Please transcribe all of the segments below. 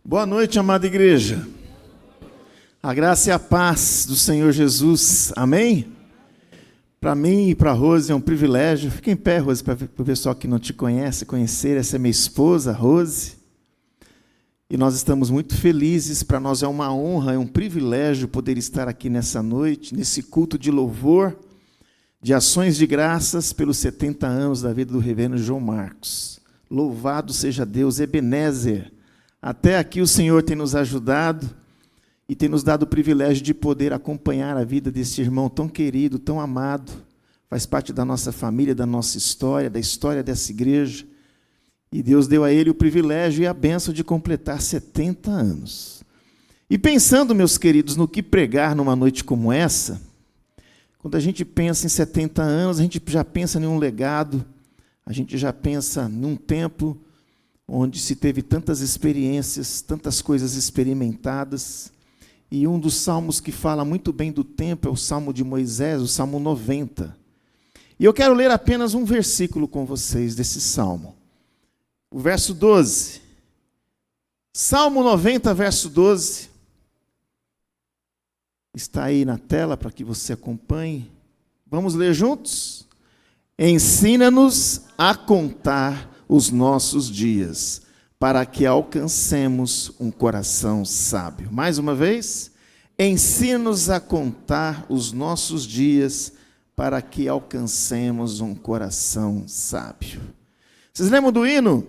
Boa noite, amada igreja. A graça e a paz do Senhor Jesus. Amém? Para mim e para a Rose é um privilégio. Fica em pé, Rose, para o pessoal que não te conhece, conhecer. Essa é minha esposa, Rose. E nós estamos muito felizes. Para nós é uma honra, é um privilégio poder estar aqui nessa noite, nesse culto de louvor, de ações de graças pelos 70 anos da vida do reverendo João Marcos. Louvado seja Deus, Ebenezer. Até aqui o Senhor tem nos ajudado e tem nos dado o privilégio de poder acompanhar a vida desse irmão tão querido, tão amado, faz parte da nossa família, da nossa história, da história dessa igreja. E Deus deu a ele o privilégio e a bênção de completar 70 anos. E pensando, meus queridos, no que pregar numa noite como essa, quando a gente pensa em 70 anos, a gente já pensa em um legado, a gente já pensa num tempo onde se teve tantas experiências, tantas coisas experimentadas. E um dos salmos que fala muito bem do tempo é o Salmo de Moisés, o Salmo 90. E eu quero ler apenas um versículo com vocês desse salmo. O verso 12. Salmo 90, verso 12. Está aí na tela para que você acompanhe. Vamos ler juntos? Ensina-nos a contar os nossos dias, para que alcancemos um coração sábio. Mais uma vez, ensina-nos a contar os nossos dias, para que alcancemos um coração sábio. Vocês lembram do hino?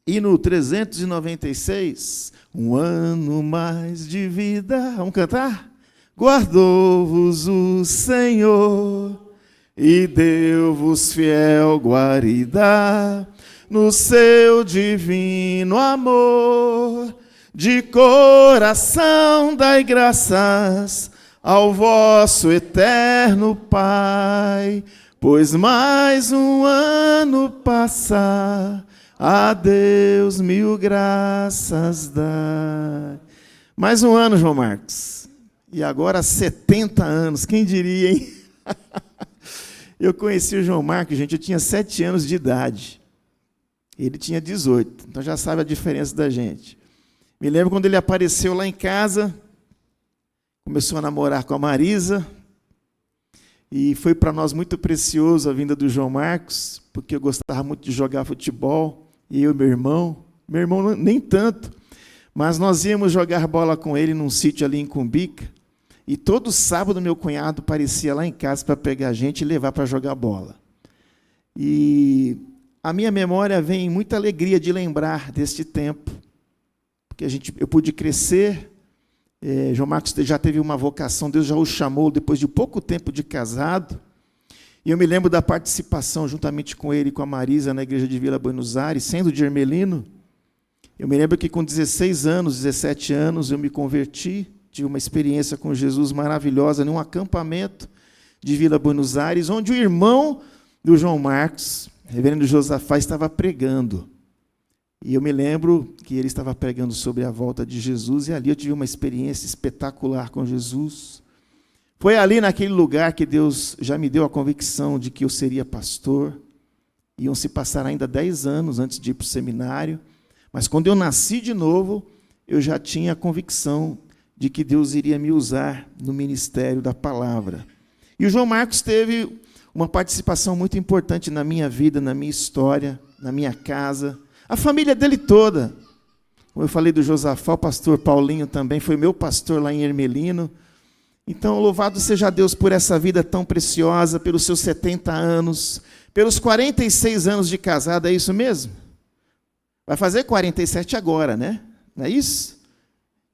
Hino 396, um ano mais de vida. Vamos cantar? Guardou-vos o Senhor e deu-vos fiel guarida, no seu divino amor, de coração dai graças ao vosso eterno Pai, pois mais um ano passa, a Deus mil graças dai. Mais um ano, João Marcos, e agora 70 anos, quem diria, hein? Eu conheci o João Marcos, gente, eu tinha 7 anos de idade. Ele tinha 18, então já sabe a diferença da gente. Me lembro quando ele apareceu lá em casa, começou a namorar com a Marisa, e foi para nós muito precioso a vinda do João Marcos, porque eu gostava muito de jogar futebol, e eu e meu irmão nem tanto, mas nós íamos jogar bola com ele num sítio ali em Cumbica, e todo sábado meu cunhado aparecia lá em casa para pegar a gente e levar para jogar bola. E a minha memória vem muita alegria de lembrar deste tempo, porque eu pude crescer. João Marcos já teve uma vocação, Deus já o chamou depois de pouco tempo de casado, e eu me lembro da participação juntamente com ele e com a Marisa na igreja de Vila Buenos Aires, sendo de Ermelino. Eu me lembro que com 16 anos, 17 anos, eu me converti, tive uma experiência com Jesus maravilhosa num acampamento de Vila Buenos Aires, onde o irmão do João Marcos, reverendo Josafá, estava pregando. E eu me lembro que ele estava pregando sobre a volta de Jesus, e ali eu tive uma experiência espetacular com Jesus. Foi ali naquele lugar que Deus já me deu a convicção de que eu seria pastor. Iam se passar ainda 10 anos antes de ir para o seminário, mas quando eu nasci de novo, eu já tinha a convicção de que Deus iria me usar no ministério da palavra. E o João Marcos teve uma participação muito importante na minha vida, na minha história, na minha casa, a família dele toda. Como eu falei do Josafá, o pastor Paulinho também foi meu pastor lá em Ermelino. Então, louvado seja Deus por essa vida tão preciosa, pelos seus 70 anos, pelos 46 anos de casado, é isso mesmo? Vai fazer 47 agora, né? Não é isso?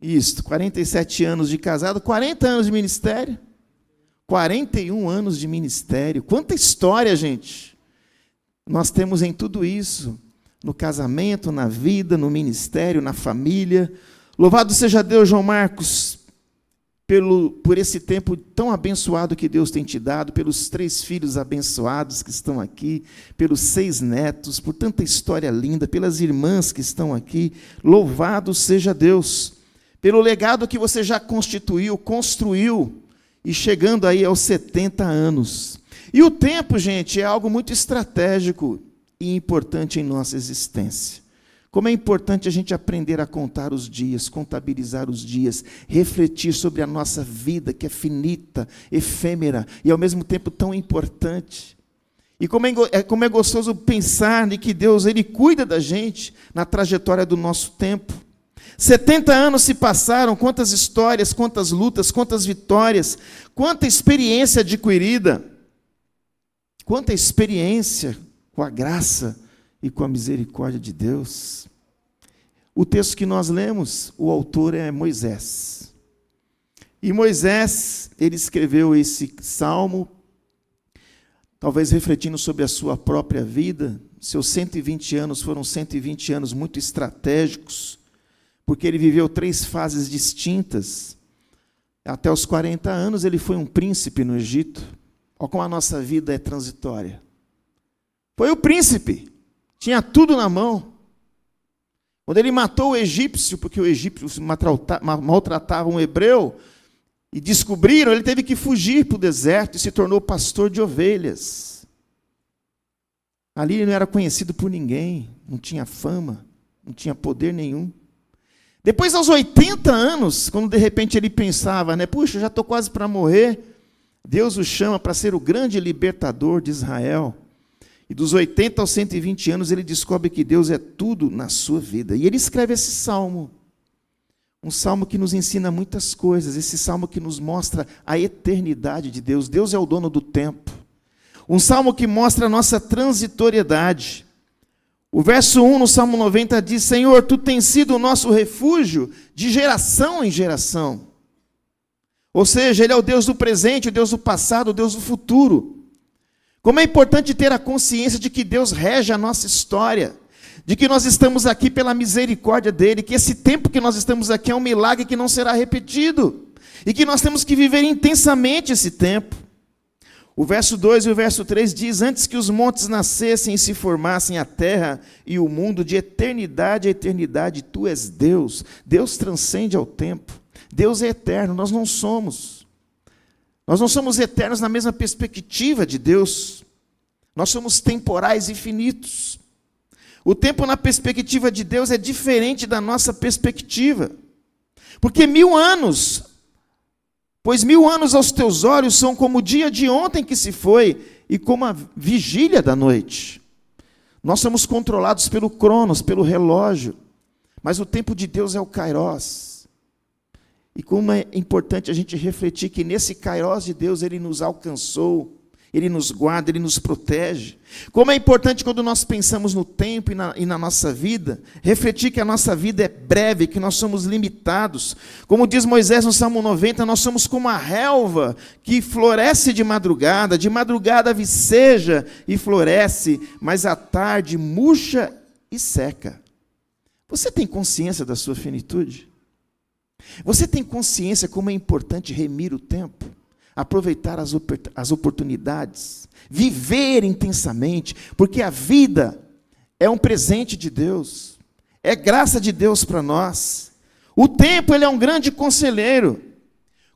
Isso, 47 anos de casado, 40 anos de ministério, 41 anos de ministério. Quanta história, gente! Nós temos em tudo isso, no casamento, na vida, no ministério, na família. Louvado seja Deus, João Marcos, por esse tempo tão abençoado que Deus tem te dado, pelos 3 filhos abençoados que estão aqui, pelos 6 netos, por tanta história linda, pelas irmãs que estão aqui. Louvado seja Deus pelo legado que você já construiu, e chegando aí aos 70 anos. E o tempo, gente, é algo muito estratégico e importante em nossa existência. Como é importante a gente aprender a contar os dias, contabilizar os dias, refletir sobre a nossa vida, que é finita, efêmera e ao mesmo tempo tão importante. E como é gostoso pensar de que Deus, Ele cuida da gente na trajetória do nosso tempo. 70 anos se passaram, quantas histórias, quantas lutas, quantas vitórias, quanta experiência adquirida, quanta experiência com a graça e com a misericórdia de Deus. O texto que nós lemos, o autor é Moisés. E Moisés, ele escreveu esse salmo, talvez refletindo sobre a sua própria vida. Seus 120 anos foram 120 anos muito estratégicos, porque ele viveu 3 fases distintas. Até os 40 anos ele foi um príncipe no Egito. Olha como a nossa vida é transitória. Foi o príncipe, tinha tudo na mão. Quando ele matou o egípcio, porque o egípcio maltratava um hebreu, e descobriram, ele teve que fugir para o deserto e se tornou pastor de ovelhas. Ali ele não era conhecido por ninguém, não tinha fama, não tinha poder nenhum. Depois, aos 80 anos, quando de repente ele pensava, puxa, já estou quase para morrer, Deus o chama para ser o grande libertador de Israel. E dos 80 aos 120 anos, ele descobre que Deus é tudo na sua vida. E ele escreve esse salmo. Um salmo que nos ensina muitas coisas. Esse salmo que nos mostra a eternidade de Deus. Deus é o dono do tempo. Um salmo que mostra a nossa transitoriedade. O verso 1 no Salmo 90 diz: Senhor, Tu tens sido o nosso refúgio de geração em geração. Ou seja, Ele é o Deus do presente, o Deus do passado, o Deus do futuro. Como é importante ter a consciência de que Deus rege a nossa história, de que nós estamos aqui pela misericórdia dEle, que esse tempo que nós estamos aqui é um milagre que não será repetido, e que nós temos que viver intensamente esse tempo. O verso 2 e o verso 3 diz: antes que os montes nascessem e se formassem a terra e o mundo, de eternidade a eternidade, Tu és Deus. Deus transcende ao tempo. Deus é eterno, nós não somos. Nós não somos eternos na mesma perspectiva de Deus. Nós somos temporais e finitos. O tempo na perspectiva de Deus é diferente da nossa perspectiva. Porque 1000 anos... Pois 1000 anos aos teus olhos são como o dia de ontem que se foi, e como a vigília da noite. Nós somos controlados pelo cronos, pelo relógio, mas o tempo de Deus é o kairos. E como é importante a gente refletir que nesse kairos de Deus, Ele nos alcançou, Ele nos guarda, Ele nos protege. Como é importante quando nós pensamos no tempo e na nossa vida, refletir que a nossa vida é breve, que nós somos limitados. Como diz Moisés no Salmo 90, nós somos como a relva que floresce de madrugada viceja e floresce, mas à tarde murcha e seca. Você tem consciência da sua finitude? Você tem consciência como é importante remir o tempo? Aproveitar as oportunidades, viver intensamente, porque a vida é um presente de Deus, é graça de Deus para nós. O tempo, ele é um grande conselheiro.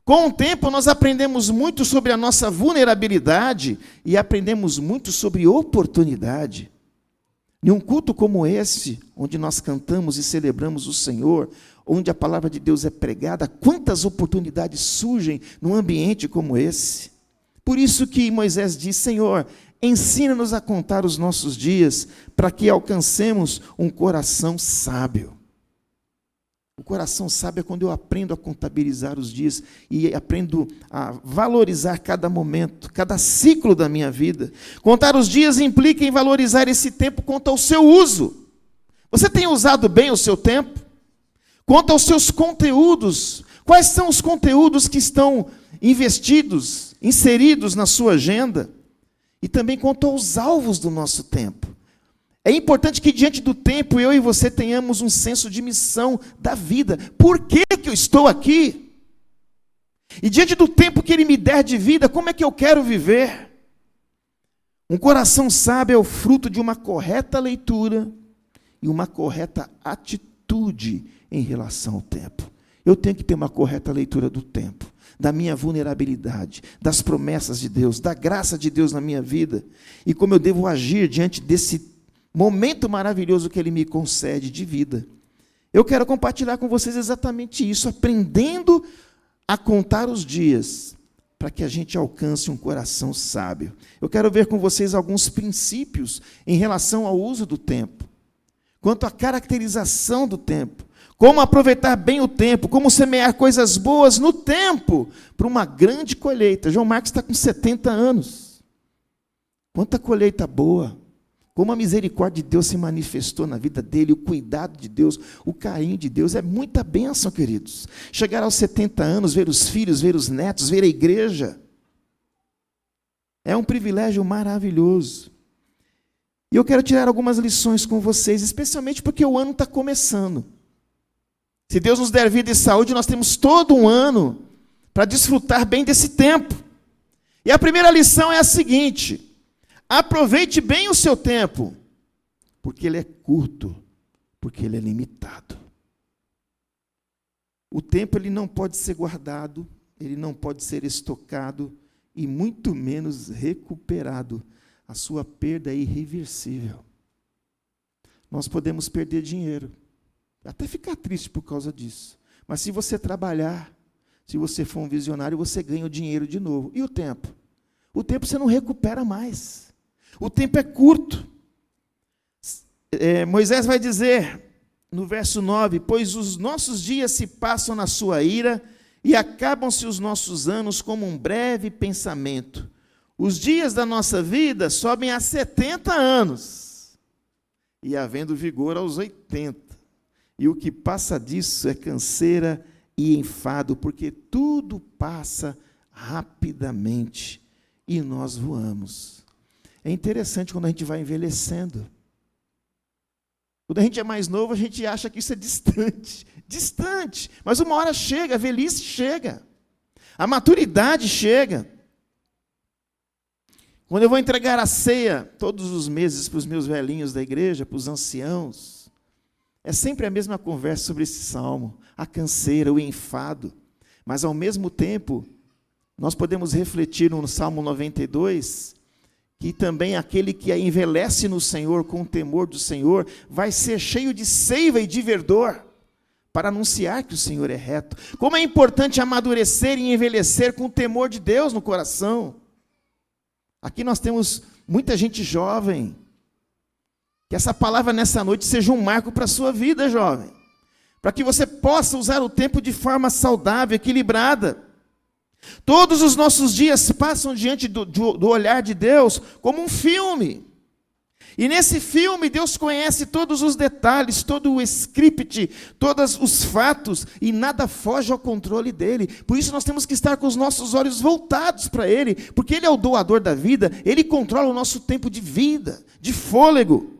Com o tempo, nós aprendemos muito sobre a nossa vulnerabilidade e aprendemos muito sobre oportunidade. Em um culto como esse, onde nós cantamos e celebramos o Senhor, onde a palavra de Deus é pregada, quantas oportunidades surgem num ambiente como esse. Por isso que Moisés diz: Senhor, ensina-nos a contar os nossos dias, para que alcancemos um coração sábio. O coração sábio é quando eu aprendo a contabilizar os dias e aprendo a valorizar cada momento, cada ciclo da minha vida. Contar os dias implica em valorizar esse tempo quanto ao seu uso. Você tem usado bem o seu tempo? Quanto aos seus conteúdos, quais são os conteúdos que estão investidos, inseridos na sua agenda? E também quanto aos alvos do nosso tempo. É importante que diante do tempo, eu e você tenhamos um senso de missão da vida. Por que eu estou aqui? E diante do tempo que Ele me der de vida, como é que eu quero viver? Um coração sábio é o fruto de uma correta leitura e uma correta atitude em relação ao tempo. Eu tenho que ter uma correta leitura do tempo, da minha vulnerabilidade, das promessas de Deus, da graça de Deus na minha vida, e como eu devo agir diante momento maravilhoso que Ele me concede de vida. Eu quero compartilhar com vocês exatamente isso, aprendendo a contar os dias, para que a gente alcance um coração sábio. Eu quero ver com vocês alguns princípios em relação ao uso do tempo, quanto à caracterização do tempo, como aproveitar bem o tempo, como semear coisas boas no tempo, para uma grande colheita. João Marcos está com 70 anos. Quanta colheita boa! Como a misericórdia de Deus se manifestou na vida dele, o cuidado de Deus, o carinho de Deus, é muita bênção, queridos. Chegar aos 70 anos, ver os filhos, ver os netos, ver a igreja, é um privilégio maravilhoso. E eu quero tirar algumas lições com vocês, especialmente porque o ano está começando. Se Deus nos der vida e saúde, nós temos todo um ano para desfrutar bem desse tempo. E a primeira lição é a seguinte: aproveite bem o seu tempo, porque ele é curto, porque ele é limitado. O tempo ele não pode ser guardado, ele não pode ser estocado e muito menos recuperado. A sua perda é irreversível. Nós podemos perder dinheiro, até ficar triste por causa disso. Mas se você trabalhar, se você for um visionário, você ganha o dinheiro de novo. E o tempo? O tempo você não recupera mais. O tempo é curto. Moisés vai dizer, no verso 9, pois os nossos dias se passam na sua ira, e acabam-se os nossos anos como um breve pensamento. Os dias da nossa vida sobem a 70 anos, e havendo vigor aos 80. E o que passa disso é canseira e enfado, porque tudo passa rapidamente, e nós voamos. É interessante quando a gente vai envelhecendo. Quando a gente é mais novo, a gente acha que isso é distante, distante. Mas uma hora chega, a velhice chega, a maturidade chega. Quando eu vou entregar a ceia todos os meses para os meus velhinhos da igreja, para os anciãos, é sempre a mesma conversa sobre esse salmo, a canseira, o enfado. Mas, ao mesmo tempo, nós podemos refletir no Salmo 92, que também aquele que envelhece no Senhor, com o temor do Senhor, vai ser cheio de seiva e de verdor, para anunciar que o Senhor é reto. Como é importante amadurecer e envelhecer com o temor de Deus no coração. Aqui nós temos muita gente jovem. Que essa palavra nessa noite seja um marco para a sua vida, jovem. Para que você possa usar o tempo de forma saudável, equilibrada. Todos os nossos dias passam diante do olhar de Deus como um filme. E nesse filme Deus conhece todos os detalhes, todo o script, todos os fatos, e nada foge ao controle dele. Por isso nós temos que estar com os nossos olhos voltados para ele, porque ele é o doador da vida, ele controla o nosso tempo de vida, de fôlego.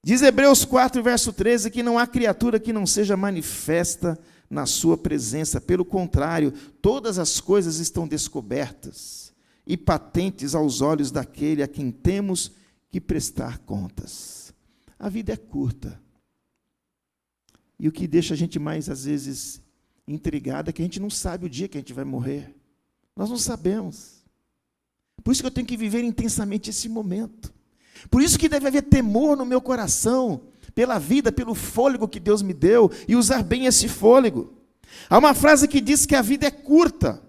Diz Hebreus 4, verso 13, que não há criatura que não seja manifesta na sua presença. Pelo contrário, todas as coisas estão descobertas e patentes aos olhos daquele a quem temos que prestar contas. A vida é curta. E o que deixa a gente mais, às vezes, intrigado é que a gente não sabe o dia que a gente vai morrer. Nós não sabemos. Por isso que eu tenho que viver intensamente esse momento. Por isso que deve haver temor no meu coração, pela vida, pelo fôlego que Deus me deu, e usar bem esse fôlego. Há uma frase que diz que a vida é curta,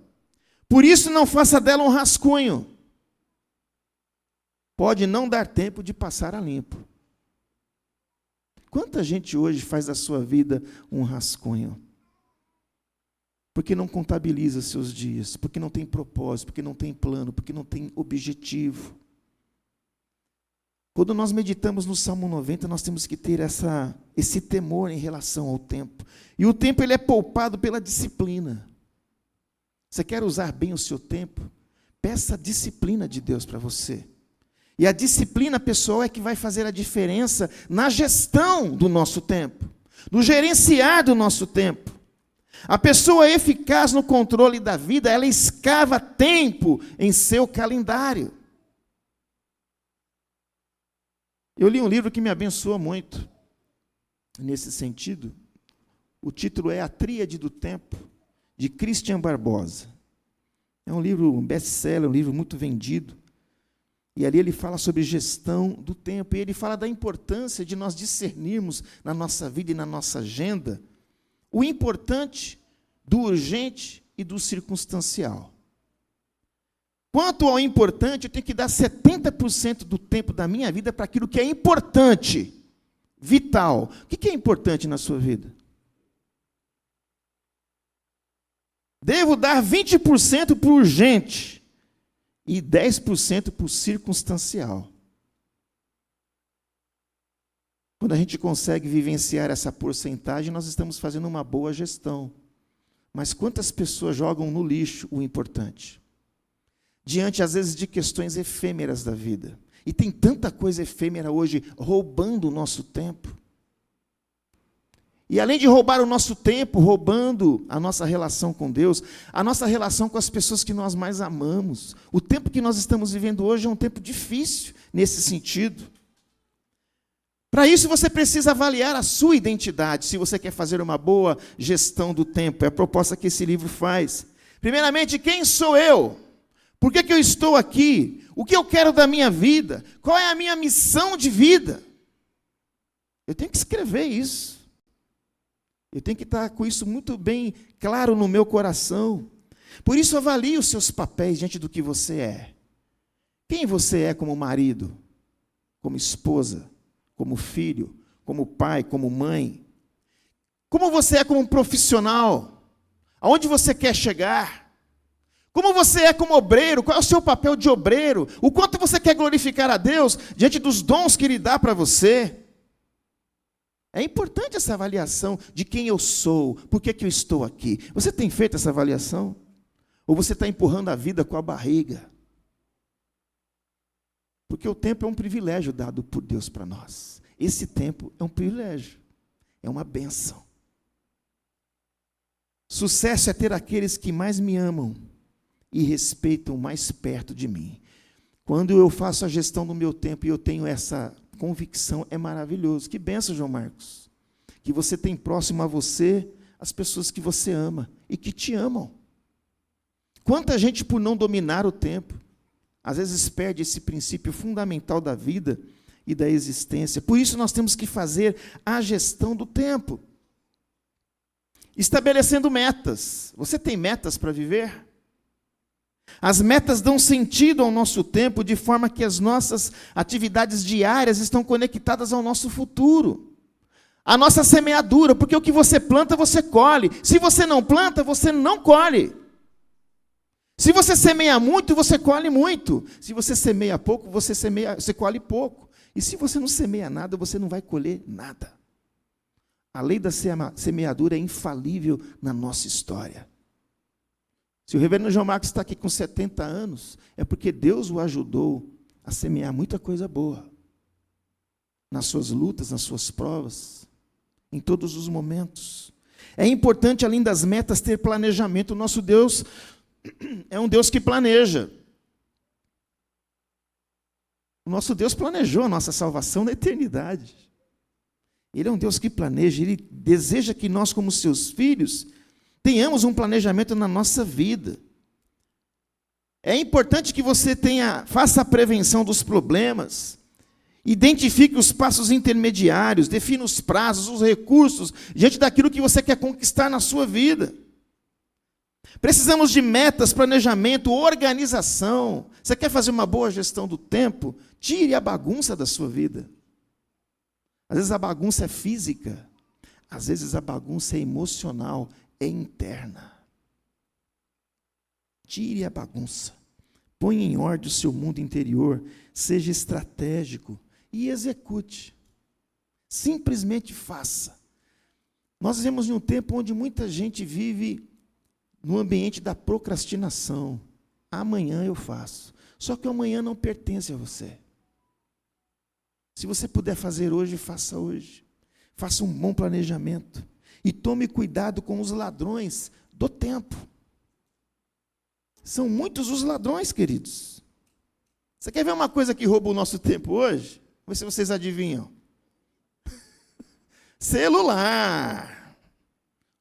por isso não faça dela um rascunho. Pode não dar tempo de passar a limpo. Quanta gente hoje faz da sua vida um rascunho? Porque não contabiliza seus dias, porque não tem propósito, porque não tem plano, porque não tem objetivo. Quando nós meditamos no Salmo 90, nós temos que ter esse temor em relação ao tempo. E o tempo ele é poupado pela disciplina. Você quer usar bem o seu tempo? Peça a disciplina de Deus para você. E a disciplina pessoal é que vai fazer a diferença na gestão do nosso tempo, no gerenciar do nosso tempo. A pessoa eficaz no controle da vida, ela escava tempo em seu calendário. Eu li um livro que me abençoa muito nesse sentido. O título é A Tríade do Tempo, de Christian Barbosa. É um livro, um best-seller, um livro muito vendido. E ali ele fala sobre gestão do tempo, e ele fala da importância de nós discernirmos na nossa vida e na nossa agenda o importante do urgente e do circunstancial. Quanto ao importante, eu tenho que dar 70% do tempo da minha vida para aquilo que é importante, vital. O que é importante na sua vida? Devo dar 20% para o urgente e 10% para o circunstancial. Quando a gente consegue vivenciar essa porcentagem, nós estamos fazendo uma boa gestão. Mas quantas pessoas jogam no lixo o importante? Diante, às vezes, de questões efêmeras da vida. E tem tanta coisa efêmera hoje roubando o nosso tempo. E além de roubar o nosso tempo, roubando a nossa relação com Deus, a nossa relação com as pessoas que nós mais amamos. O tempo que nós estamos vivendo hoje é um tempo difícil nesse sentido. Para isso você precisa avaliar a sua identidade, se você quer fazer uma boa gestão do tempo. É a proposta que esse livro faz. Primeiramente, quem sou eu? Por que eu estou aqui? O que eu quero da minha vida? Qual é a minha missão de vida? Eu tenho que escrever isso. Eu tenho que estar com isso muito bem claro no meu coração. Por isso, avalie os seus papéis diante do que você é. Quem você é como marido, como esposa, como filho, como pai, como mãe? Como você é como profissional? Aonde você quer chegar? Como você é como obreiro? Qual é o seu papel de obreiro? O quanto você quer glorificar a Deus diante dos dons que Ele dá para você? É importante essa avaliação de quem eu sou, por que eu estou aqui. Você tem feito essa avaliação? Ou você está empurrando a vida com a barriga? Porque o tempo é um privilégio dado por Deus para nós. Esse tempo é um privilégio, é uma bênção. Sucesso é ter aqueles que mais me amam e respeitam mais perto de mim. Quando eu faço a gestão do meu tempo e eu tenho essa convicção, é maravilhoso. Que bênção, João Marcos. Que você tem próximo a você as pessoas que você ama e que te amam. Quanta gente, por não dominar o tempo, às vezes perde esse princípio fundamental da vida e da existência. Por isso nós temos que fazer a gestão do tempo. Estabelecendo metas. Você tem metas para viver? As metas dão sentido ao nosso tempo, de forma que as nossas atividades diárias estão conectadas ao nosso futuro. A nossa semeadura, porque o que você planta, você colhe. Se você não planta, você não colhe. Se você semeia muito, você colhe muito. Se você semeia pouco, você colhe pouco. E se você não semeia nada, você não vai colher nada. A lei da semeadura é infalível na nossa história. Se o reverendo João Marcos está aqui com 70 anos, é porque Deus o ajudou a semear muita coisa boa. Nas suas lutas, nas suas provas, em todos os momentos. É importante, além das metas, ter planejamento. O nosso Deus é um Deus que planeja. O nosso Deus planejou a nossa salvação na eternidade. Ele é um Deus que planeja, Ele deseja que nós, como seus filhos, tenhamos um planejamento na nossa vida. É importante que você faça a prevenção dos problemas, identifique os passos intermediários, defina os prazos, os recursos, diante daquilo que você quer conquistar na sua vida. Precisamos de metas, planejamento, organização. Você quer fazer uma boa gestão do tempo? Tire a bagunça da sua vida. Às vezes a bagunça é física, às vezes a bagunça é emocional, é interna. Tire a bagunça. Ponha em ordem o seu mundo interior. Seja estratégico e execute. Simplesmente faça. Nós vivemos em um tempo onde muita gente vive no ambiente da procrastinação. Amanhã eu faço. Só que o amanhã não pertence a você. Se você puder fazer hoje, faça hoje. Faça um bom planejamento. E tome cuidado com os ladrões do tempo. São muitos os ladrões, queridos. Você quer ver uma coisa que rouba o nosso tempo hoje? Vamos ver se vocês adivinham. Celular.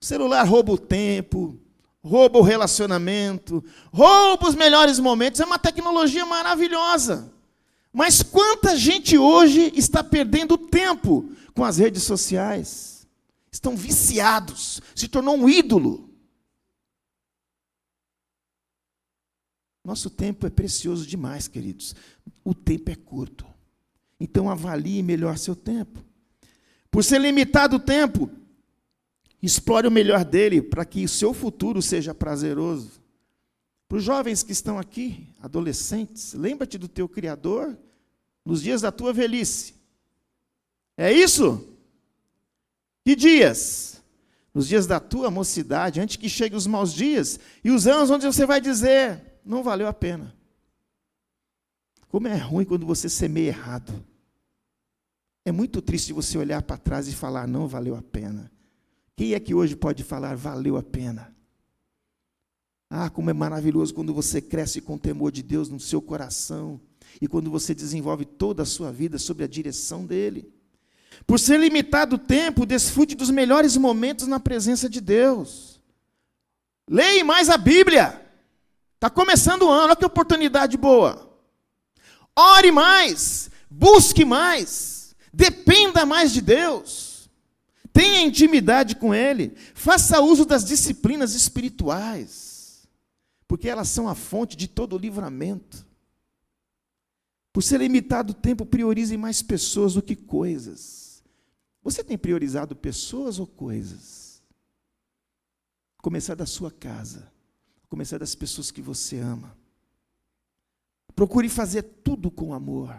O celular rouba o tempo, rouba o relacionamento, rouba os melhores momentos. É uma tecnologia maravilhosa. Mas quanta gente hoje está perdendo tempo com as redes sociais? Estão viciados, se tornou um ídolo. Nosso tempo é precioso demais, queridos. O tempo é curto. Então avalie melhor seu tempo. Por ser limitado o tempo, explore o melhor dele para que o seu futuro seja prazeroso. Para os jovens que estão aqui, adolescentes, lembra-te do teu Criador nos dias da tua velhice. É isso? Que dias? Nos dias da tua mocidade, antes que cheguem os maus dias e os anos onde você vai dizer, não valeu a pena. Como é ruim quando você semeia errado. É muito triste você olhar para trás e falar, não valeu a pena. Quem é que hoje pode falar, valeu a pena? Ah, como é maravilhoso quando você cresce com o temor de Deus no seu coração e quando você desenvolve toda a sua vida sob a direção dEle. Por ser limitado o tempo, desfrute dos melhores momentos na presença de Deus. Leia mais a Bíblia. Está começando o ano, olha que oportunidade boa. Ore mais, busque mais, dependa mais de Deus. Tenha intimidade com Ele, faça uso das disciplinas espirituais, porque elas são a fonte de todo o livramento. Por ser limitado o tempo, priorize mais pessoas do que coisas. Você tem priorizado pessoas ou coisas? Começar da sua casa, começar das pessoas que você ama. Procure fazer tudo com amor,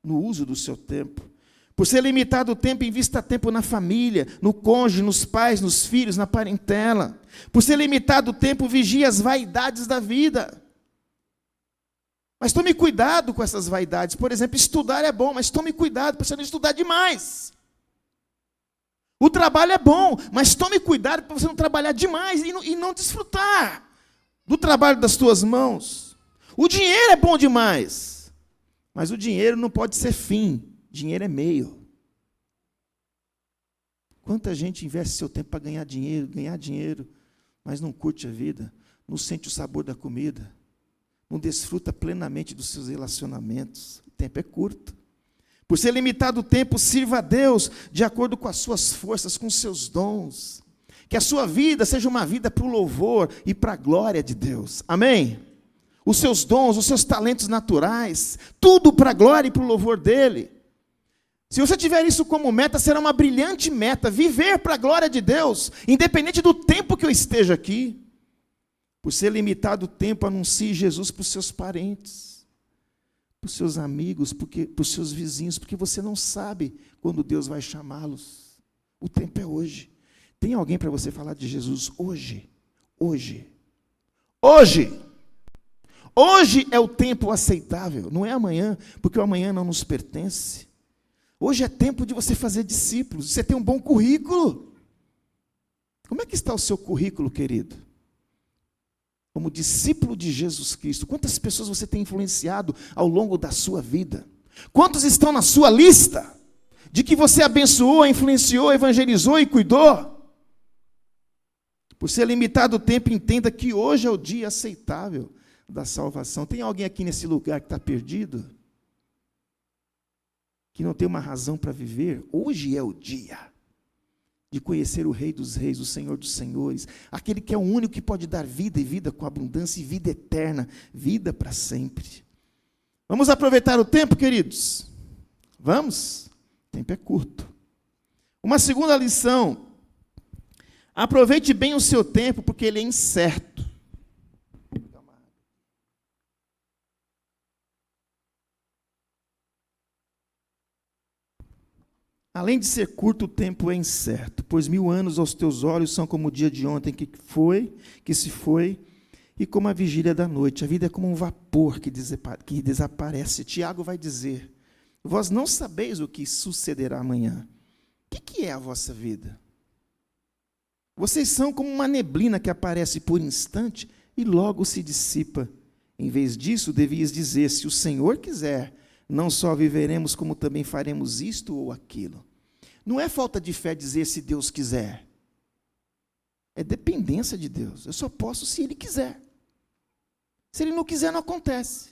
no uso do seu tempo. Por ser limitado o tempo, invista tempo na família, no cônjuge, nos pais, nos filhos, na parentela. Por ser limitado o tempo, vigie as vaidades da vida. Mas tome cuidado com essas vaidades. Por exemplo, estudar é bom, mas tome cuidado para você não estudar demais. O trabalho é bom, mas tome cuidado para você não trabalhar demais e não desfrutar do trabalho das tuas mãos. O dinheiro é bom demais, mas o dinheiro não pode ser fim. Dinheiro é meio. Quanta gente investe seu tempo para ganhar dinheiro, mas não curte a vida, não sente o sabor da comida, não desfruta plenamente dos seus relacionamentos. O tempo é curto. Por ser limitado o tempo, sirva a Deus de acordo com as suas forças, com os seus dons. Que a sua vida seja uma vida para o louvor e para a glória de Deus. Amém? Os seus dons, os seus talentos naturais, tudo para a glória e para o louvor dEle. Se você tiver isso como meta, será uma brilhante meta, viver para a glória de Deus, independente do tempo que eu esteja aqui. Por ser limitado o tempo, anuncie Jesus para os seus parentes, para os seus amigos, para os seus vizinhos, porque você não sabe quando Deus vai chamá-los. O tempo é hoje. Tem alguém para você falar de Jesus hoje? Hoje. Hoje. Hoje é o tempo aceitável, não é amanhã, porque o amanhã não nos pertence. Hoje é tempo de você fazer discípulos, você tem um bom currículo. Como é que está o seu currículo, querido? Como discípulo de Jesus Cristo, quantas pessoas você tem influenciado ao longo da sua vida? Quantos estão na sua lista de que você abençoou, influenciou, evangelizou e cuidou? Por ser limitado o tempo, entenda que hoje é o dia aceitável da salvação. Tem alguém aqui nesse lugar que está perdido? Que não tem uma razão para viver? Hoje é o dia de conhecer o Rei dos Reis, o Senhor dos Senhores, aquele que é o único que pode dar vida e vida com abundância e vida eterna, vida para sempre. Vamos aproveitar o tempo, queridos? Vamos? O tempo é curto. Uma segunda lição: aproveite bem o seu tempo, porque ele é incerto. Além de ser curto, o tempo é incerto, pois 1000 anos aos teus olhos são como o dia de ontem que se foi, e como a vigília da noite. A vida é como um vapor que desaparece. Tiago vai dizer: vós não sabeis o que sucederá amanhã. O que é a vossa vida? Vocês são como uma neblina que aparece por instante e logo se dissipa. Em vez disso, devias dizer: se o Senhor quiser, não só viveremos, como também faremos isto ou aquilo. Não é falta de fé dizer se Deus quiser. É dependência de Deus. Eu só posso se Ele quiser. Se Ele não quiser, não acontece.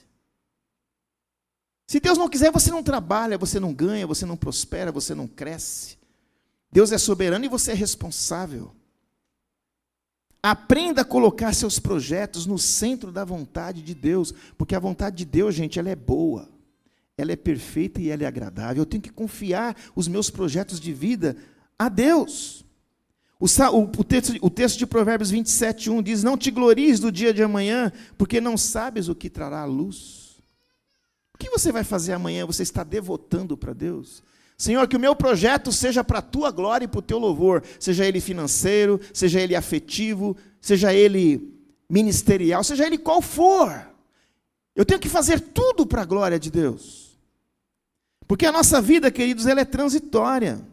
Se Deus não quiser, você não trabalha, você não ganha, você não prospera, você não cresce. Deus é soberano e você é responsável. Aprenda a colocar seus projetos no centro da vontade de Deus, porque a vontade de Deus, gente, ela é boa, ela é perfeita e ela é agradável. Eu tenho que confiar os meus projetos de vida a Deus. O texto de Provérbios 27:1 diz: não te glories do dia de amanhã, porque não sabes o que trará a luz. O que você vai fazer amanhã? Você está devotando para Deus? Senhor, que o meu projeto seja para a tua glória e para o teu louvor, seja ele financeiro, seja ele afetivo, seja ele ministerial, seja ele qual for. Eu tenho que fazer tudo para a glória de Deus. Porque a nossa vida, queridos, ela é transitória.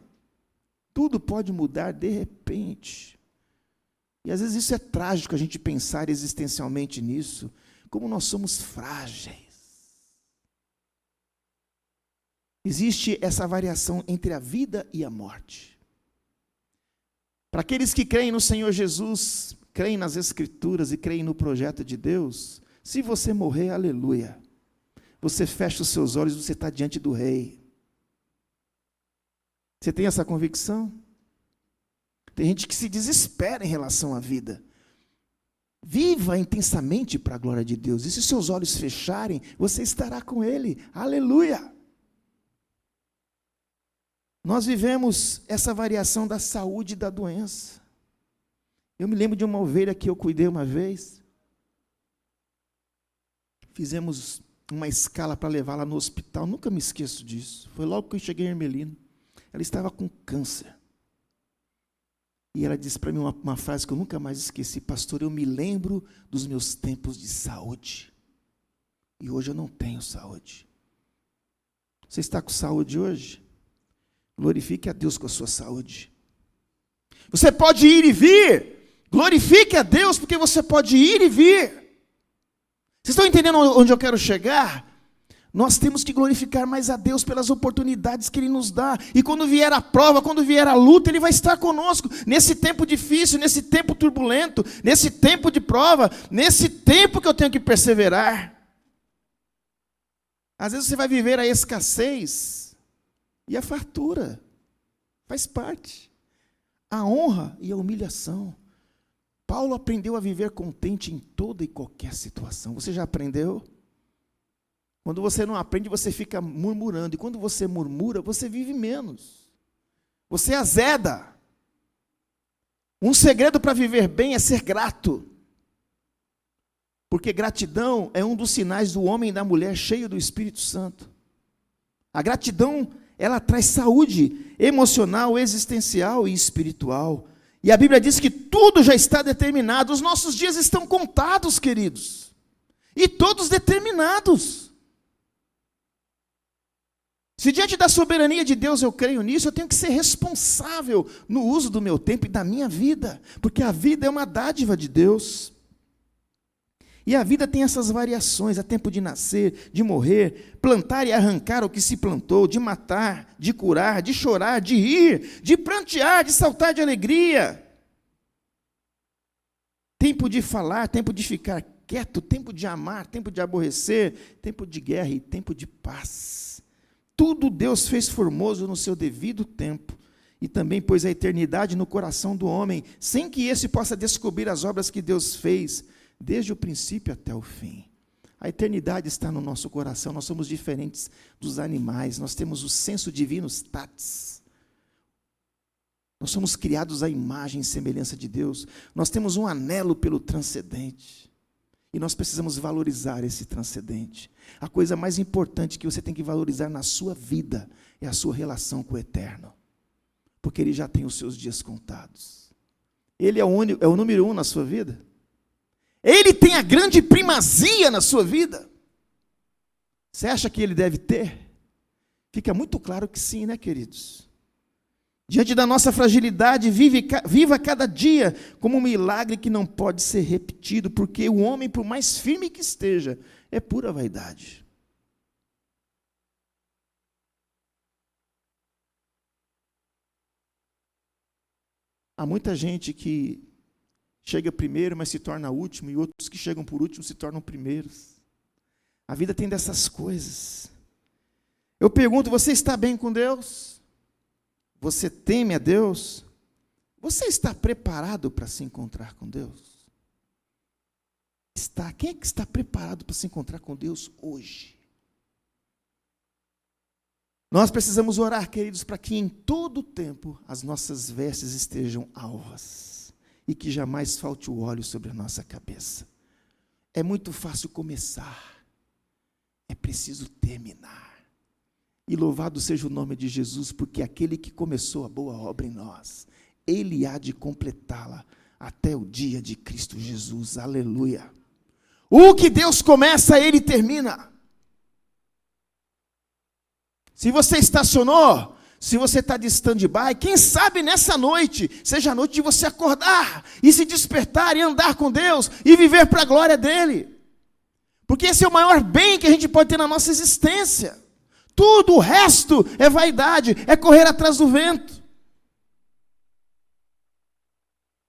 Tudo pode mudar de repente. E às vezes isso é trágico, a gente pensar existencialmente nisso, como nós somos frágeis. Existe essa variação entre a vida e a morte. Para aqueles que creem no Senhor Jesus, creem nas Escrituras e creem no projeto de Deus, se você morrer, aleluia. Você fecha os seus olhos, você está diante do Rei. Você tem essa convicção? Tem gente que se desespera em relação à vida. Viva intensamente para a glória de Deus. E se seus olhos fecharem, você estará com Ele. Aleluia! Nós vivemos essa variação da saúde e da doença. Eu me lembro de uma ovelha que eu cuidei uma vez. Fizemos uma escala para levá-la no hospital. Nunca me esqueço disso. Foi logo que eu cheguei em Ermelino. Ela estava com câncer. E ela disse para mim uma frase que eu nunca mais esqueci: pastor, eu me lembro dos meus tempos de saúde. E hoje eu não tenho saúde. Você está com saúde hoje? Glorifique a Deus com a sua saúde. Você pode ir e vir. Glorifique a Deus porque você pode ir e vir. Vocês estão entendendo onde eu quero chegar? Nós temos que glorificar mais a Deus pelas oportunidades que Ele nos dá. E quando vier a prova, quando vier a luta, Ele vai estar conosco. Nesse tempo difícil, nesse tempo turbulento, nesse tempo de prova, nesse tempo que eu tenho que perseverar. Às vezes você vai viver a escassez e a fartura. Faz parte. A honra e a humilhação. Paulo aprendeu a viver contente em toda e qualquer situação. Você já aprendeu? Quando você não aprende, você fica murmurando. E quando você murmura, você vive menos. Você azeda. Um segredo para viver bem é ser grato. Porque gratidão é um dos sinais do homem e da mulher cheio do Espírito Santo. A gratidão, ela traz saúde emocional, existencial e espiritual. E a Bíblia diz que tudo já está determinado. Os nossos dias estão contados, queridos. E todos determinados. Se diante da soberania de Deus eu creio nisso, eu tenho que ser responsável no uso do meu tempo e da minha vida, porque a vida é uma dádiva de Deus. E a vida tem essas variações, há tempo de nascer, de morrer, plantar e arrancar o que se plantou, de matar, de curar, de chorar, de rir, de prantear, de saltar de alegria. Tempo de falar, tempo de ficar quieto, tempo de amar, tempo de aborrecer, tempo de guerra e tempo de paz. Tudo Deus fez formoso no seu devido tempo, e também pôs a eternidade no coração do homem, sem que esse possa descobrir as obras que Deus fez, desde o princípio até o fim. A eternidade está no nosso coração, nós somos diferentes dos animais, nós temos o senso divino statis. Nós somos criados à imagem e semelhança de Deus, nós temos um anelo pelo transcendente. E nós precisamos valorizar esse transcendente. A coisa mais importante que você tem que valorizar na sua vida é a sua relação com o Eterno. Porque Ele já tem os seus dias contados. Ele é o número 1 na sua vida. Ele tem a grande primazia na sua vida. Você acha que Ele deve ter? Fica muito claro que sim, né, queridos? Diante da nossa fragilidade, viva cada dia como um milagre que não pode ser repetido, porque o homem, por mais firme que esteja, é pura vaidade. Há muita gente que chega primeiro, mas se torna último, e outros que chegam por último se tornam primeiros. A vida tem dessas coisas. Eu pergunto, você está bem com Deus? Você teme a Deus? Você está preparado para se encontrar com Deus? Quem é que está preparado para se encontrar com Deus hoje? Nós precisamos orar, queridos, para que em todo o tempo as nossas vestes estejam alvas e que jamais falte o óleo sobre a nossa cabeça. É muito fácil começar, é preciso terminar. E louvado seja o nome de Jesus, porque aquele que começou a boa obra em nós, Ele há de completá-la até o dia de Cristo Jesus. Aleluia. O que Deus começa, Ele termina. Se você estacionou, se você está de stand-by, quem sabe nessa noite, seja a noite de você acordar, e se despertar, e andar com Deus, e viver para a glória dEle. Porque esse é o maior bem que a gente pode ter na nossa existência. Tudo o resto é vaidade, é correr atrás do vento.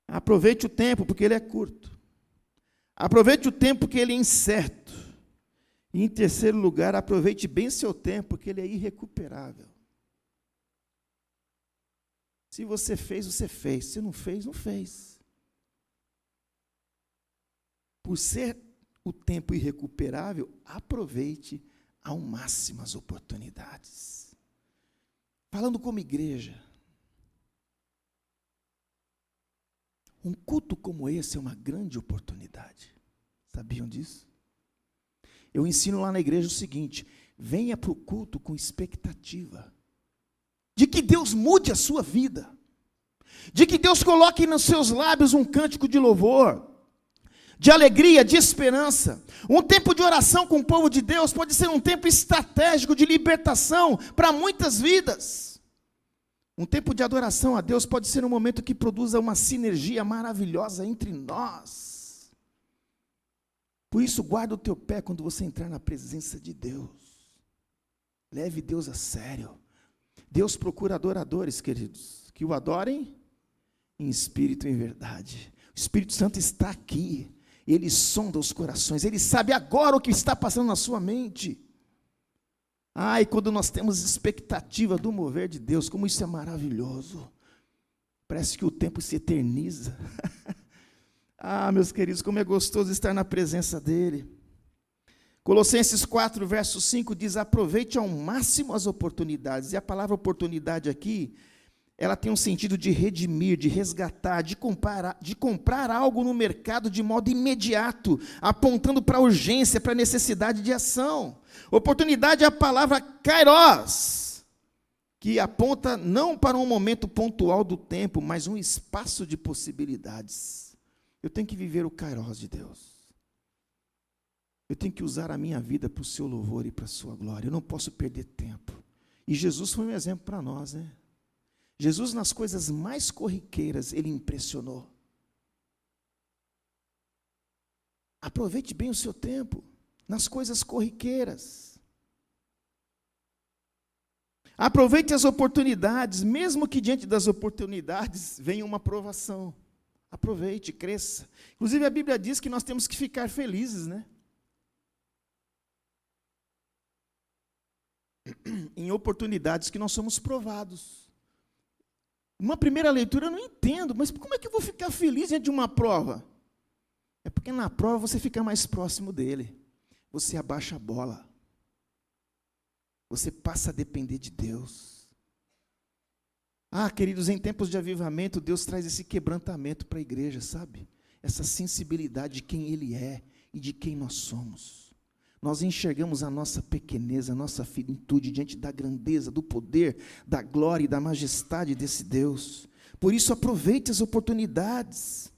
Aproveite o tempo, porque ele é curto. Aproveite o tempo, porque ele é incerto. E em terceiro lugar, aproveite bem seu tempo, porque ele é irrecuperável. Se você fez, você fez. Se não fez, não fez. Por ser o tempo irrecuperável, aproveite ao máximo as oportunidades. Falando como igreja, um culto como esse é uma grande oportunidade. Sabiam disso? Eu ensino lá na igreja o seguinte: venha para o culto com expectativa de que Deus mude a sua vida, de que Deus coloque nos seus lábios um cântico de louvor, de alegria, de esperança. Um tempo de oração com o povo de Deus pode ser um tempo estratégico de libertação para muitas vidas. Um tempo de adoração a Deus pode ser um momento que produza uma sinergia maravilhosa entre nós. Por isso, guarda o teu pé quando você entrar na presença de Deus. Leve Deus a sério. Deus procura adoradores, queridos, que o adorem em espírito e em verdade. O Espírito Santo está aqui. Ele sonda os corações. Ele sabe agora o que está passando na sua mente. E quando nós temos expectativa do mover de Deus, como isso é maravilhoso. Parece que o tempo se eterniza. Meus queridos, como é gostoso estar na presença dEle. Colossenses 4, verso 5 diz: aproveite ao máximo as oportunidades. E a palavra oportunidade aqui, ela tem um sentido de redimir, de resgatar, de comprar algo no mercado de modo imediato, apontando para a urgência, para a necessidade de ação. Oportunidade é a palavra kairos, que aponta não para um momento pontual do tempo, mas um espaço de possibilidades. Eu tenho que viver o kairos de Deus. Eu tenho que usar a minha vida para o seu louvor e para a sua glória. Eu não posso perder tempo. E Jesus foi um exemplo para nós, né? Jesus, nas coisas mais corriqueiras, ele impressionou. Aproveite bem o seu tempo, nas coisas corriqueiras. Aproveite as oportunidades, mesmo que diante das oportunidades venha uma provação. Aproveite, cresça. Inclusive a Bíblia diz que nós temos que ficar felizes, né? Em oportunidades que nós somos provados. Uma primeira leitura eu não entendo, mas como é que eu vou ficar feliz diante de uma prova? É porque na prova você fica mais próximo dele. Você abaixa a bola. Você passa a depender de Deus. Queridos, em tempos de avivamento, Deus traz esse quebrantamento para a igreja, sabe? Essa sensibilidade de quem Ele é e de quem nós somos. Nós enxergamos a nossa pequeneza, a nossa finitude diante da grandeza, do poder, da glória e da majestade desse Deus. Por isso, aproveite as oportunidades.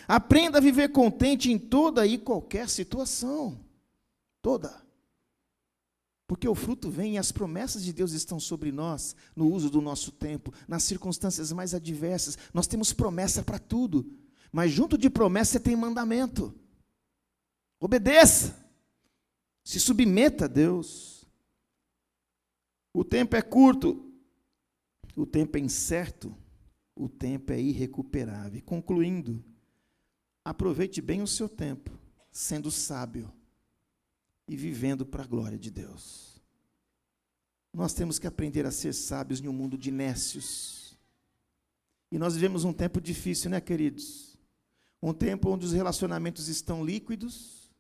Aprenda a viver contente em toda e qualquer situação. Toda. Porque o fruto vem e as promessas de Deus estão sobre nós, no uso do nosso tempo, nas circunstâncias mais adversas. Nós temos promessa para tudo. Mas junto de promessa você tem mandamento. Obedeça. Se submeta a Deus. O tempo é curto, o tempo é incerto, o tempo é irrecuperável. E concluindo, aproveite bem o seu tempo, sendo sábio e vivendo para a glória de Deus. Nós temos que aprender a ser sábios em um mundo de nécios. E nós vivemos um tempo difícil, né, queridos? Um tempo onde os relacionamentos estão líquidos,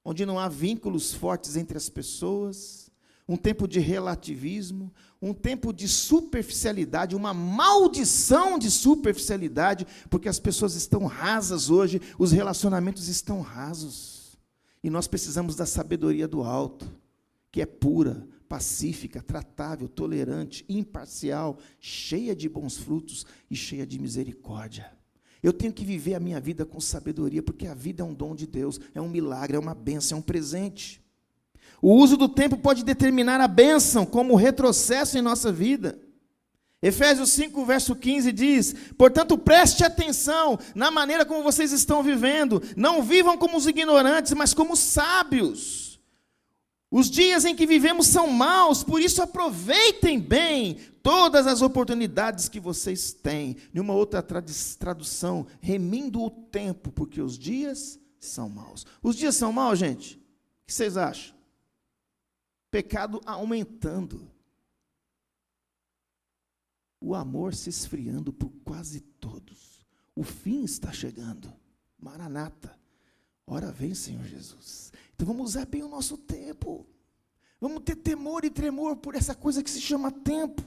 onde não há vínculos fortes entre as pessoas, um tempo de relativismo, um tempo de superficialidade, uma maldição de superficialidade, porque as pessoas estão rasas hoje, os relacionamentos estão rasos. E nós precisamos da sabedoria do alto, que é pura, pacífica, tratável, tolerante, imparcial, cheia de bons frutos e cheia de misericórdia. Eu tenho que viver a minha vida com sabedoria, porque a vida é um dom de Deus, é um milagre, é uma bênção, é um presente. O uso do tempo pode determinar a bênção como retrocesso em nossa vida. Efésios 5, verso 15 diz: portanto, preste atenção na maneira como vocês estão vivendo, não vivam como os ignorantes, mas como sábios. Os dias em que vivemos são maus, por isso aproveitem bem todas as oportunidades que vocês têm. Em uma outra tradução, remindo o tempo, porque os dias são maus. Os dias são maus, gente? O que vocês acham? Pecado aumentando. O amor se esfriando por quase todos. O fim está chegando. Maranata. Ora vem, Senhor Jesus. Então vamos usar bem o nosso tempo. Vamos ter temor e tremor por essa coisa que se chama tempo.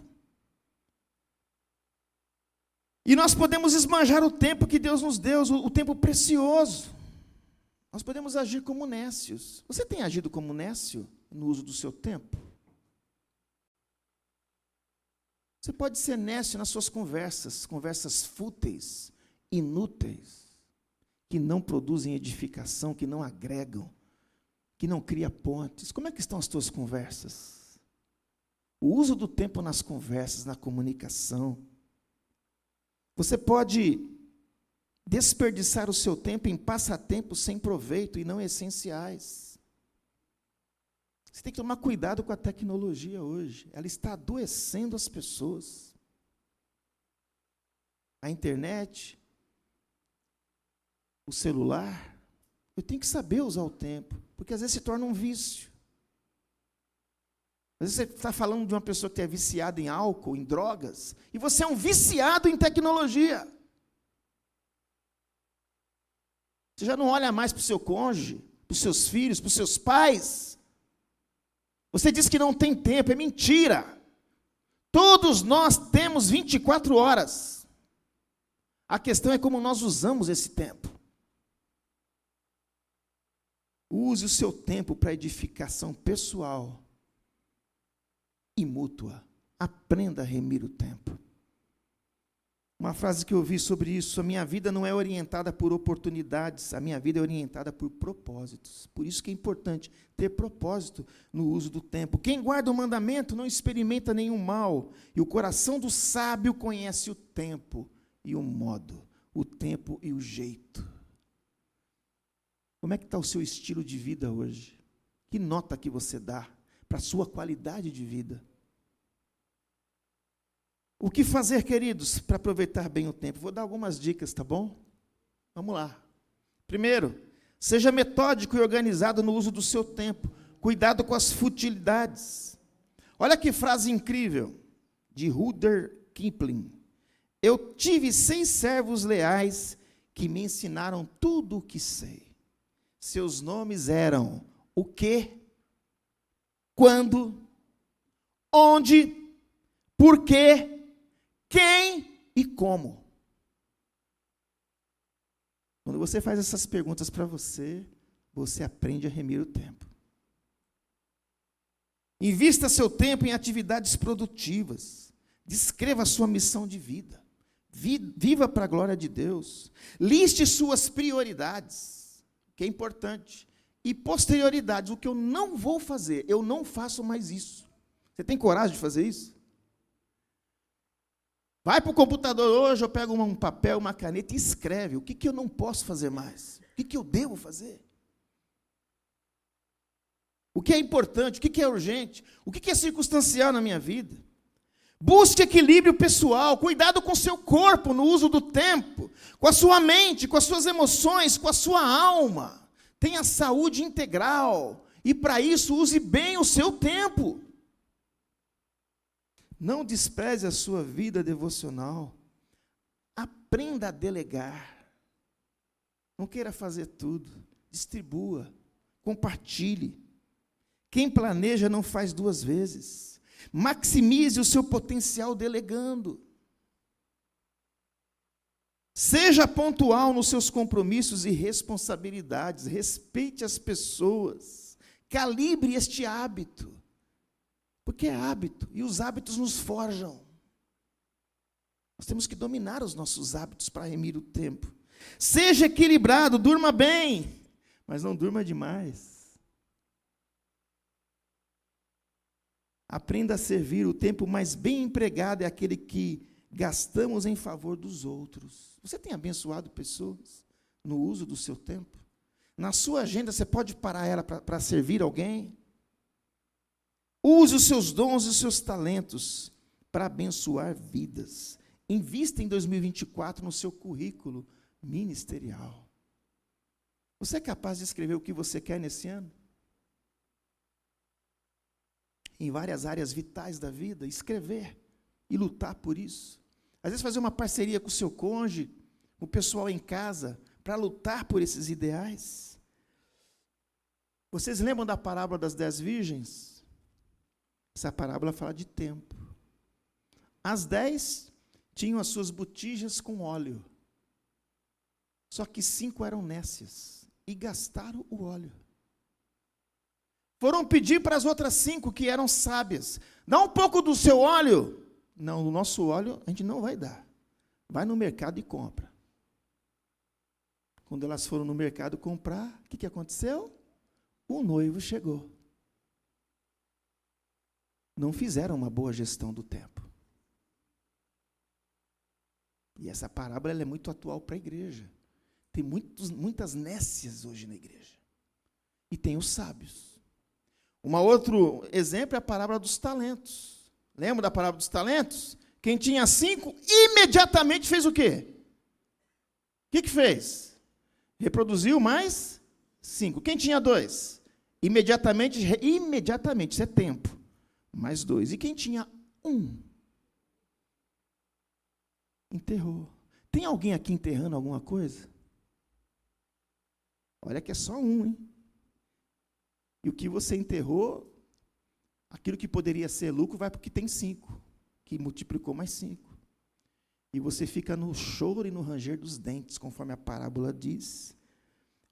E nós podemos esbanjar o tempo que Deus nos deu, o tempo precioso. Nós podemos agir como nécios. Você tem agido como nécio no uso do seu tempo? Você pode ser nécio nas suas conversas fúteis, inúteis, que não produzem edificação, que não agregam, que não criam pontes. Como é que estão as tuas conversas? O uso do tempo nas conversas, na comunicação. Você pode desperdiçar o seu tempo em passatempos sem proveito e não essenciais. Você tem que tomar cuidado com a tecnologia hoje. Ela está adoecendo as pessoas. A internet, o celular. Eu tenho que saber usar o tempo, porque às vezes se torna um vício. Às vezes você está falando de uma pessoa que é viciada em álcool, em drogas, e você é um viciado em tecnologia. Você já não olha mais para o seu cônjuge, para os seus filhos, para os seus pais. Você diz que não tem tempo, é mentira. Todos nós temos 24 horas. A questão é como nós usamos esse tempo. Use o seu tempo para edificação pessoal e mútua. Aprenda a remir o tempo. Uma frase que eu vi sobre isso: a minha vida não é orientada por oportunidades, a minha vida é orientada por propósitos. Por isso que é importante ter propósito no uso do tempo. Quem guarda o mandamento não experimenta nenhum mal, e o coração do sábio conhece o tempo e o modo, o tempo e o jeito. Como é que está o seu estilo de vida hoje? Que nota que você dá para a sua qualidade de vida? O que fazer, queridos, para aproveitar bem o tempo? Vou dar algumas dicas, tá bom? Vamos lá. Primeiro, seja metódico e organizado no uso do seu tempo. Cuidado com as futilidades. Olha que frase incrível, de Rudyard Kipling. Eu tive 6 servos leais que me ensinaram tudo o que sei. Seus nomes eram o que, quando, onde, por quê, quem e como. Quando você faz essas perguntas para você, você aprende a remir o tempo. Invista seu tempo em atividades produtivas. Descreva a sua missão de vida. Viva para a glória de Deus. Liste suas prioridades, que é importante. E posterioridades, o que eu não vou fazer. Eu não faço mais isso. Você tem coragem de fazer isso? Vai para o computador hoje, eu pego um papel, uma caneta e escreve. O que eu não posso fazer mais? O que eu devo fazer? O que é importante? O que é urgente? O que é circunstancial na minha vida? Busque equilíbrio pessoal, cuidado com o seu corpo no uso do tempo, com a sua mente, com as suas emoções, com a sua alma. Tenha saúde integral e para isso use bem o seu tempo. Não despreze a sua vida devocional. Aprenda a delegar. Não queira fazer tudo. Distribua. Compartilhe. Quem planeja não faz duas vezes. Maximize o seu potencial delegando. Seja pontual nos seus compromissos e responsabilidades. Respeite as pessoas. Calibre este hábito. Porque é hábito. E os hábitos nos forjam. Nós temos que dominar os nossos hábitos para remir o tempo. Seja equilibrado, durma bem, mas não durma demais. Aprenda a servir. O tempo mais bem empregado é aquele que gastamos em favor dos outros. Você tem abençoado pessoas no uso do seu tempo? Na sua agenda, você pode parar ela para servir alguém? Use os seus dons e os seus talentos para abençoar vidas. Invista em 2024 no seu currículo ministerial. Você é capaz de escrever o que você quer nesse ano? Em várias áreas vitais da vida, escrever e lutar por isso. Às vezes fazer uma parceria com o seu cônjuge, o pessoal em casa, para lutar por esses ideais. Vocês lembram da parábola das 10 virgens? Essa parábola fala de tempo. As 10 tinham as suas botijas com óleo. Só que 5 eram nécias e gastaram o óleo. Foram pedir para as outras 5 que eram sábias. Dá um pouco do seu óleo. Não, o nosso óleo a gente não vai dar. Vai no mercado e compra. Quando elas foram no mercado comprar, o que aconteceu? O noivo chegou. Não fizeram uma boa gestão do tempo. E essa parábola ela é muito atual para a igreja. Tem muitas nécias hoje na igreja. E tem os sábios. Um outro exemplo é a parábola dos talentos. Lembra da parábola dos talentos? Quem tinha 5, imediatamente fez o quê? O que fez? Reproduziu mais 5. Quem tinha 2? Imediatamente, isso é tempo. Mais 2. E quem tinha 1? Enterrou. Tem alguém aqui enterrando alguma coisa? Olha que é só 1, hein? E o que você enterrou, aquilo que poderia ser lucro, vai porque tem 5, que multiplicou mais 5. E você fica no choro e no ranger dos dentes, conforme a parábola diz.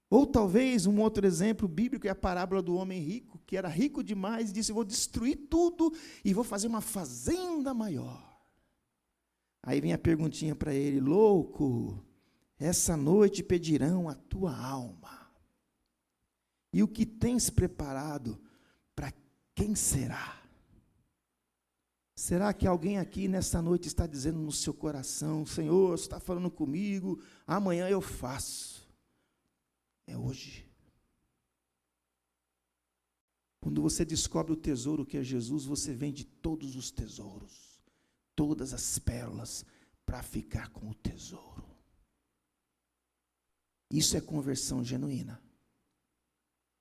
Ou talvez um outro exemplo bíblico é a parábola do homem rico, que era rico demais e disse, vou destruir tudo e vou fazer uma fazenda maior. Aí vem a perguntinha para ele, louco, essa noite pedirão a tua alma. E o que tens preparado, para quem será? Será que alguém aqui nessa noite está dizendo no seu coração, Senhor, você está falando comigo, amanhã eu faço. É hoje. Quando você descobre o tesouro que é Jesus, você vende todos os tesouros, todas as pérolas, para ficar com o tesouro. Isso é conversão genuína.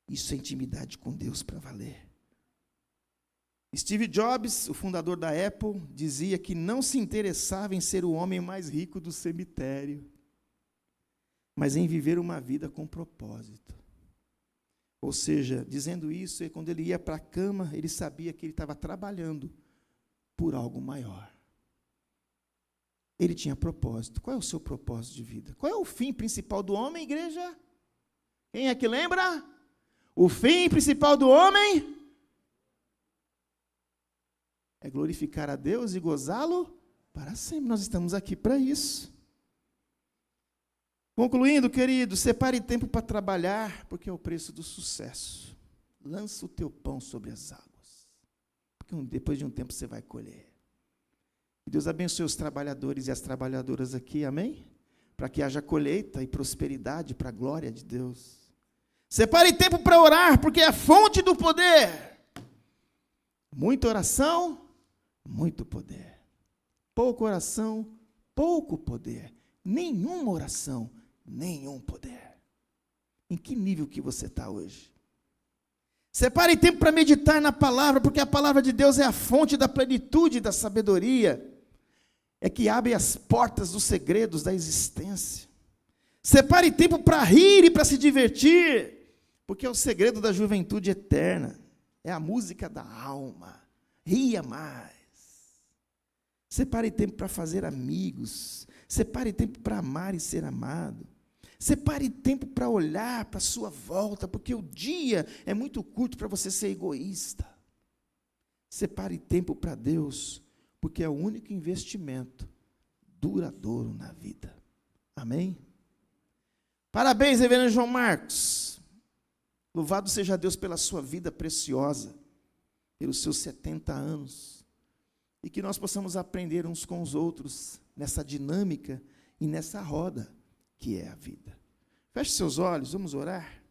Isso é intimidade com Deus para valer. Steve Jobs, o fundador da Apple, dizia que não se interessava em ser o homem mais rico do cemitério, mas em viver uma vida com propósito. Ou seja, dizendo isso, quando ele ia para a cama, ele sabia que ele estava trabalhando por algo maior. Ele tinha propósito. Qual é o seu propósito de vida? Qual é o fim principal do homem, igreja? Quem é que lembra? O fim principal do homem é glorificar a Deus e gozá-lo para sempre. Nós estamos aqui para isso. Concluindo, querido, separe tempo para trabalhar, porque é o preço do sucesso. Lança o teu pão sobre as águas, porque depois de um tempo você vai colher. Que Deus abençoe os trabalhadores e as trabalhadoras aqui, amém? Para que haja colheita e prosperidade para a glória de Deus. Separe tempo para orar, porque é a fonte do poder. Muita oração, muito poder. Pouca oração, pouco poder. Nenhuma oração, nenhum poder. Em que nível que você está hoje? Separe tempo para meditar na palavra, porque a palavra de Deus é a fonte da plenitude da sabedoria. É que abre as portas dos segredos da existência. Separe tempo para rir e para se divertir, porque é o segredo da juventude eterna. É a música da alma. Ria mais. Separe tempo para fazer amigos. Separe tempo para amar e ser amado. Separe tempo para olhar para a sua volta, porque o dia é muito curto para você ser egoísta. Separe tempo para Deus, porque é o único investimento duradouro na vida. Amém? Parabéns, reverendo João Marcos. Louvado seja Deus pela sua vida preciosa, pelos seus 70 anos. E que nós possamos aprender uns com os outros nessa dinâmica e nessa roda que é a vida. Feche seus olhos, vamos orar.